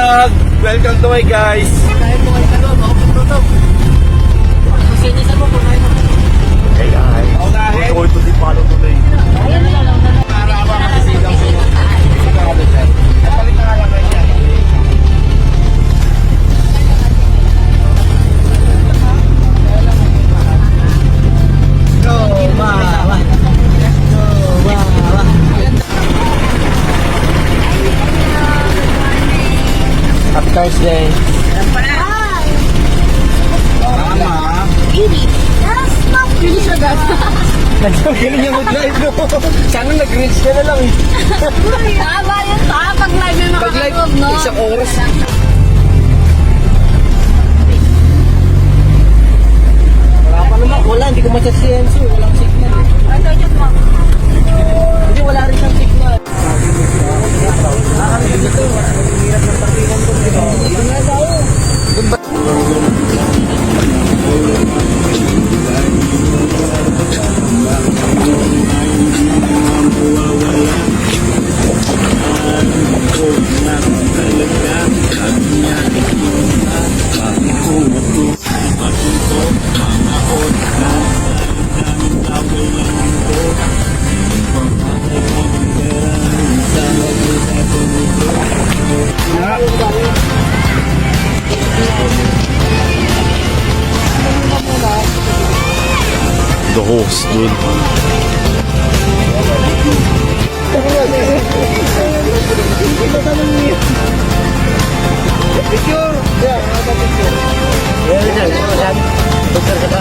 vlog! Welcome to my guys! Kahit mo kayo kalon, makapagprodok. Masinisan mo kung ano. Hey guys! We're going to the Palo today. Para ba makasigang sa sigurado siya? Kapalit na lang kayo yan. Happy Thursday! Mama! Pili siya gas. Nagsabihin niya mag-live no? Sana nag-reach ka na lang eh. Tama yun pa. Pag live yung Pag-live, makakatulog, no? isang oras. Wala pa naman. Wala, hindi ko matsasiyenso. Walang signal eh. Ano yun mo? Hindi, wala rin siyang signal. Nakakarinig dito. Hirap ng partikan ko. Dito nga daw. The horse, dude. Picture! Yeah, picture. Yeah, picture ka ba?